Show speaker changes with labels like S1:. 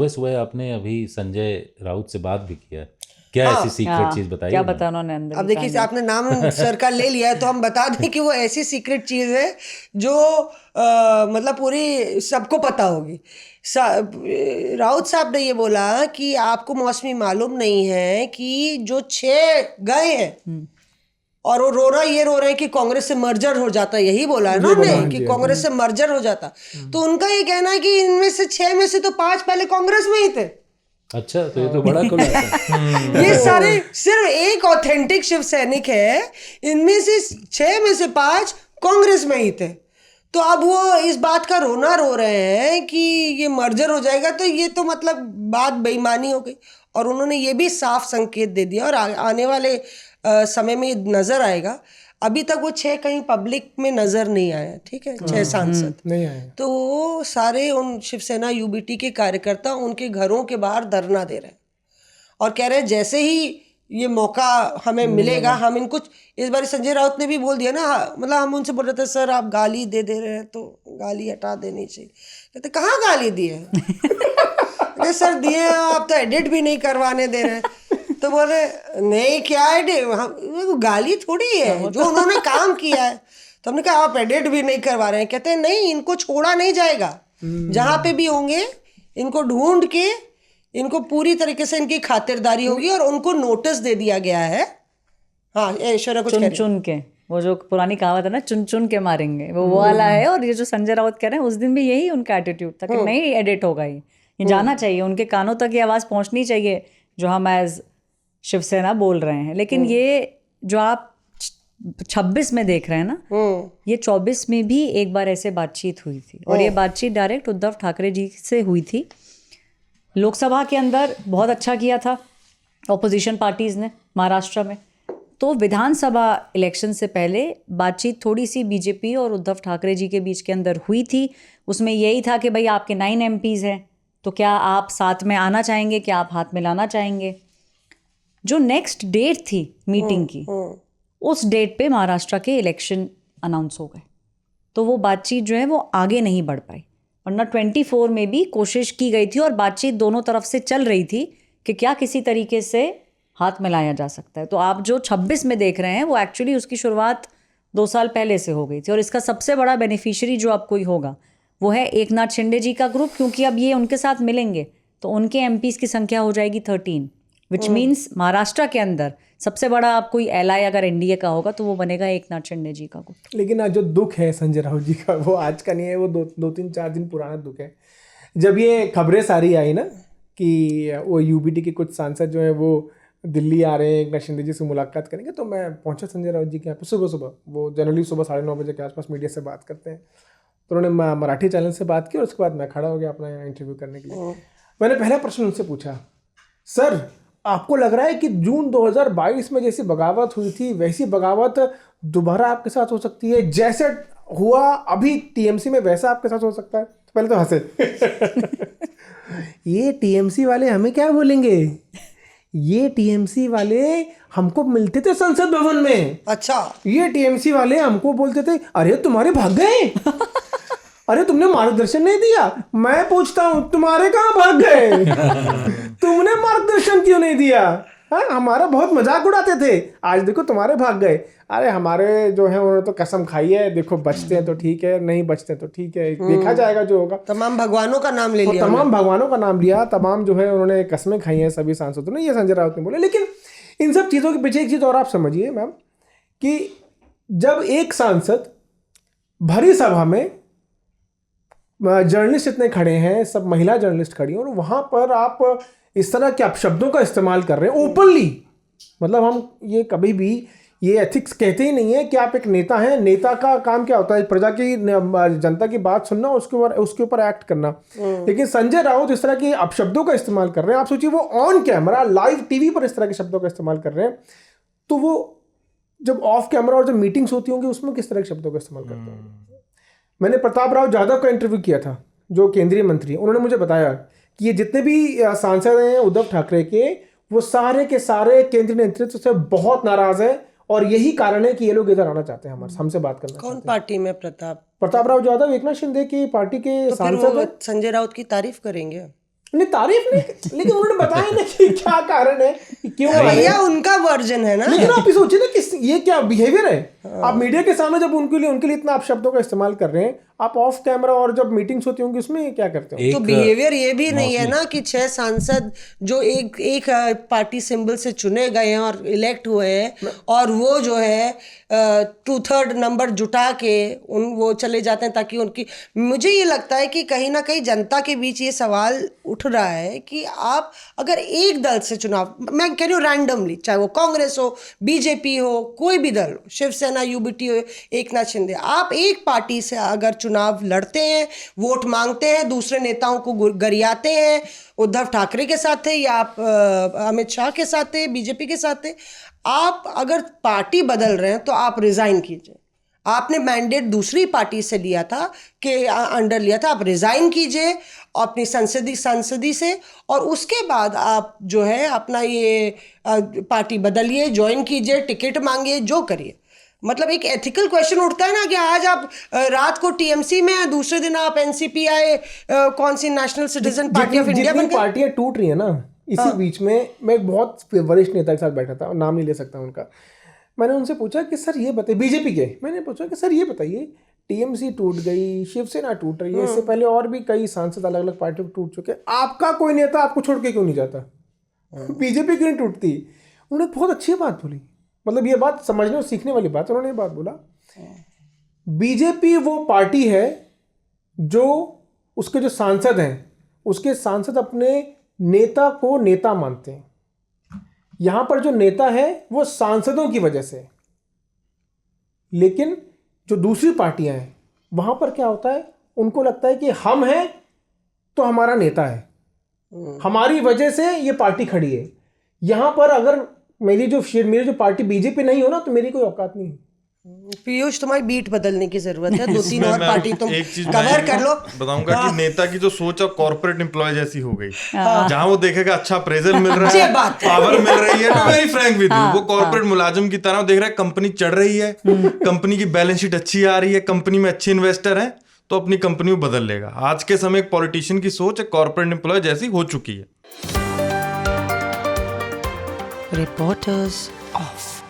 S1: सुबह सुबह आपने अभी संजय राउत से बात भी किया, क्या ऐसी सीक्रेट चीज बताइए?
S2: क्या बताया उन्होंने अंदर?
S3: अब देखिए, आपने नाम सर का ले लिया है तो हम बता दें कि वो ऐसी सीक्रेट चीज है जो मतलब पूरी सबको पता होगी। राउत साहब ने ये बोला कि आपको मौसमी मालूम नहीं है कि जो 6 गए हैं और वो रो रहे हैं कि कांग्रेस से मर्जर हो जाता, यही बोला है ना उन्होंने कि कांग्रेस से मर्जर हो जाता। तो उनका ये कहना है कि इनमें से 6 में से तो 5 पहले कांग्रेस में ही थे।
S1: अच्छा, तो ये तो बड़ा खुलासा है।
S3: ये सारे सिर्फ एक ऑथेंटिक शिव सैनिक है, इनमें से 6 में से 5 कांग्रेस में ही थे। तो अब वो इस बात का रोना रो रहे हैं कि ये मर्जर हो जाएगा, तो ये तो मतलब बात बेईमानी हो गई। और उन्होंने ये भी साफ संकेत दे दिया और आने वाले समय में ये नजर आएगा। अभी तक वो 6 कहीं पब्लिक में नजर नहीं आया, ठीक है, 6 सांसद
S4: नहीं आए।
S3: तो वो सारे उन शिवसेना यूबीटी के कार्यकर्ता उनके घरों के बाहर धरना दे रहे हैं और कह रहे हैं जैसे ही ये मौका हमें मिलेगा हम इनको। इस बार संजय राउत ने भी बोल दिया ना, मतलब हम उनसे बोल रहे थे सर आप गाली दे रहे हैं तो गाली हटा देनी चाहिए। कहते कहाँ गाली दी है? सर दिए हैं, आप तो एडिट भी नहीं करवाने दे रहे हैं। तो बोले नहीं क्या एडिट, गाली थोड़ी है, जो उन्होंने काम किया है। तो हमने कहा आप एडिट भी नहीं करवा रहे हैं। कहते हैं नहीं, इनको छोड़ा नहीं जाएगा, जहाँ पे भी होंगे इनको ढूंढ के इनको पूरी तरीके से इनकी खातिरदारी होगी और उनको नोटिस दे दिया गया है। हाँ ऐश्वर्या कुछ
S2: चुन के, वो जो पुरानी कहावत है ना, चुन चुन के मारेंगे, वो वाला है। और ये जो संजय राउत कह रहे हैं, उस दिन भी यही उनका एटीट्यूड था कि नहीं एडिट होगा, ये जाना चाहिए, उनके कानों तक ये आवाज़ पहुंचनी चाहिए जो हम एज शिवसेना बोल रहे हैं। लेकिन ये जो आप 26 में देख रहे हैं ना, ये 24 में भी एक बार ऐसे बातचीत हुई थी और ये बातचीत डायरेक्ट उद्धव ठाकरे जी से हुई थी। लोकसभा के अंदर बहुत अच्छा किया था ऑपोजिशन पार्टीज़ ने महाराष्ट्र में। तो विधानसभा इलेक्शन से पहले बातचीत थोड़ी सी बीजेपी और उद्धव ठाकरे जी के बीच के अंदर हुई थी। उसमें यही था कि भाई आपके 9 MPs हैं, तो क्या आप साथ में आना चाहेंगे, क्या आप हाथ मिलाना चाहेंगे। जो नेक्स्ट डेट थी मीटिंग की, उस डेट पे महाराष्ट्र के इलेक्शन अनाउंस हो गए, तो वो बातचीत जो है वो आगे नहीं बढ़ पाई। वरना 24 में भी कोशिश की गई थी और बातचीत दोनों तरफ से चल रही थी कि क्या किसी तरीके से हाथ मिलाया जा सकता है। तो आप जो 26 में देख रहे हैं वो एक्चुअली उसकी शुरुआत 2 साल पहले से हो गई थी। और इसका सबसे बड़ा बेनिफिशियरी जो अब कोई होगा वो है एकनाथ शिंदे जी का ग्रुप, क्योंकि अब ये उनके साथ मिलेंगे तो उनके एमपीज़ की संख्या हो जाएगी 13, विच मीन्स महाराष्ट्र के अंदर सबसे बड़ा आप कोई एलआई अगर एनडीए का होगा तो वो बनेगा एकनाथ शिंदे जी का गुट।
S4: लेकिन आज जो दुख है संजय राउत जी का, वो आज का नहीं है, वो 2-3-4 दिन पुराना दुख है। जब ये खबरें सारी आई ना कि वो यूबीटी के कुछ सांसद जो हैं वो दिल्ली आ रहे हैं एकनाथ शिंदे जी से मुलाकात करेंगे, तो मैं पहुंचा संजय राउत जी के यहाँ पे सुबह। वो जनरली सुबह 9:30 बजे के आसपास मीडिया से बात करते हैं। तो उन्होंने मराठी चैनल से बात की और उसके बाद मैं खड़ा हो गया अपना यहाँ इंटरव्यू करने के लिए। मैंने पहला प्रश्न उनसे पूछा, सर आपको लग रहा है कि जून 2022 में जैसी बगावत हुई थी वैसी बगावत दोबारा आपके साथ हो सकती है, जैसे हुआ अभी टीएमसी में वैसा आपके साथ हो सकता है? तो पहले तो हंसे ये टीएमसी वाले हमें क्या बोलेंगे, ये टीएमसी वाले हमको मिलते थे संसद भवन में।
S3: अच्छा, ये
S4: टीएमसी वाले हमको बोलते थे अरे तुम्हारे भाग गए, अरे तुमने मार्गदर्शन नहीं दिया। मैं पूछता हूँ तुम्हारे कहाँ भाग गए तुमने मार्गदर्शन क्यों नहीं दिया? हाँ, हमारा बहुत मजाक उड़ाते थे, आज देखो तुम्हारे भाग गए। अरे हमारे जो है उन्होंने तो कसम खाई है, देखो बचते हैं तो ठीक है, नहीं बचते तो ठीक है, देखा जाएगा जो होगा।
S3: तमाम भगवानों का नाम ले लिया,
S4: तमाम भगवानों का नाम लिया, तमाम जो है उन्होंने कस्में खाई हैं सभी सांसदों ने, ये संजय राउत ने बोले। लेकिन इन सब चीज़ों के पीछे एक चीज़ और आप समझिए मैम, कि जब एक सांसद भरी सभा में जर्नलिस्ट इतने खड़े हैं, सब महिला जर्नलिस्ट खड़ी हैं, और वहाँ पर आप इस तरह के अपशब्दों का इस्तेमाल कर रहे हैं ओपनली, मतलब हम ये कभी भी ये एथिक्स कहते ही नहीं है कि आप एक नेता हैं। नेता का काम क्या होता है? प्रजा की, जनता की बात सुनना, उसके ऊपर एक्ट करना। लेकिन संजय राउत इस तरह के अपशब्दों का इस्तेमाल कर रहे हैं। आप सोचिए वो ऑन कैमरा लाइव टीवी पर इस तरह के शब्दों का इस्तेमाल कर रहे हैं, तो वो जब ऑफ कैमरा और जब मीटिंग्स होती होंगी उसमें किस तरह के शब्दों का इस्तेमाल करते हैं? मैंने प्रताप राव जाधव का इंटरव्यू किया था, जो केंद्रीय मंत्री, उन्होंने मुझे बताया कि ये जितने भी सांसद हैं उद्धव ठाकरे के, वो सारे के सारे केंद्रीय नेतृत्व से बहुत नाराज हैं, और यही कारण है कि ये लोग इधर आना चाहते हैं, हमसे बात करना।
S3: कौन पार्टी में? प्रताप
S4: राव जाधव एकनाथ शिंदे की पार्टी के सांसद।
S3: संजय राउत की तारीफ करेंगे?
S4: नहीं तारीफ नहीं, लेकिन उन्होंने बताया ना कि क्या कारण है कि क्यों है।
S3: भैया उनका वर्जन है ना।
S4: लेकिन आप ये सोचिए ना कि ये क्या बिहेवियर है। आप मीडिया के सामने जब उनके लिए इतना आप शब्दों का इस्तेमाल कर रहे हैं, आप ऑफ कैमरा और जब मीटिंग्स होती होंगी उसमें क्या करते हो?
S3: तो बिहेवियर ये भी नहीं है ना कि 6 सांसद जो एक पार्टी सिंबल से चुने गए हैं और इलेक्ट हुए हैं, और वो जो है 2/3 नंबर जुटा के वो चले जाते हैं ताकि उनकी। मुझे ये लगता है कि कहीं ना कहीं जनता के बीच ये सवाल उठ रहा है कि आप अगर एक दल से चुनाव, मैं कह रही हूँ रैंडमली, चाहे वो कांग्रेस हो, बीजेपी हो, कोई भी दल हो, शिवसेना, यूबीटी हो, एकनाथ शिंदे, आप एक पार्टी से अगर चुनाव लड़ते हैं, वोट मांगते हैं, दूसरे नेताओं को गरियाते हैं, उद्धव ठाकरे के साथ थे या आप अमित शाह के साथ थे, बीजेपी के साथ थे, आप अगर पार्टी बदल रहे हैं तो आप रिजाइन कीजिए। आपने मैंडेट दूसरी पार्टी से लिया था कि अंडर लिया था, आप रिजाइन कीजिए अपनी संसदी से, और उसके बाद आप जो है अपना ये पार्टी बदलिए, ज्वाइन कीजिए, टिकट मांगिए, जो करिए। मतलब एक एथिकल क्वेश्चन उठता है ना कि आज आप रात को टीएमसी में, दूसरे दिन आप एनसीपी आए, कौन सी national citizen party of India बन गई।
S4: पार्टियां टूट रही है ना, इसी बीच में मैं एक बहुत वरिष्ठ नेता के साथ बैठा था, नाम नहीं ले सकता उनका। मैंने उनसे पूछा कि सर ये बताइए, बीजेपी के, मैंने पूछा कि सर ये बताइए, टीएमसी टूट गई, शिवसेना टूट रही है, इससे पहले और भी कई सांसद अलग अलग पार्टियों को टूट चुके, आपका कोई नेता आपको छोड़ के क्यों नहीं जाता? बीजेपी क्यों नहीं टूटती? उन्होंने बहुत अच्छी बात बोली, मतलब ये बात समझने और सीखने वाली बात। उन्होंने ये बात बोला, बीजेपी वो पार्टी है जो उसके जो सांसद हैं, उसके सांसद अपने नेता को नेता मानते हैं। यहां पर जो नेता है वो सांसदों की वजह से, लेकिन जो दूसरी पार्टियां हैं वहां पर क्या होता है, उनको लगता है कि हम हैं तो हमारा नेता है, हमारी वजह से ये पार्टी खड़ी है। यहां पर अगर मेरी जो पार्टी बीजेपी नहीं हो ना, तो मेरी कोई औकात नहीं है।
S3: पीयूष, तुम्हारी बीट बदलने की जरूरत है, 2-3 और पार्टी तुम कवर कर लो।
S5: बताऊंगा कि नेता की जो सोच अब कॉर्पोरेट एम्प्लॉय जैसी हो गई, जहां वो देखेगा अच्छा अप्रेजल मिल रहा है, पावर मिल रही है, वेरी फ्रैंक विद यू, वो कॉर्पोरेट मुलाजिम की तरह देख रहा है कंपनी चढ़ रही है, कंपनी की बैलेंस शीट अच्छी आ रही है, कंपनी में अच्छे इन्वेस्टर हैं, तो अपनी कंपनी को बदल लेगा। आज के समय एक पॉलिटिशियन की सोच एक कॉर्पोरेट एम्प्लॉय जैसी हो चुकी है।
S3: Reporters of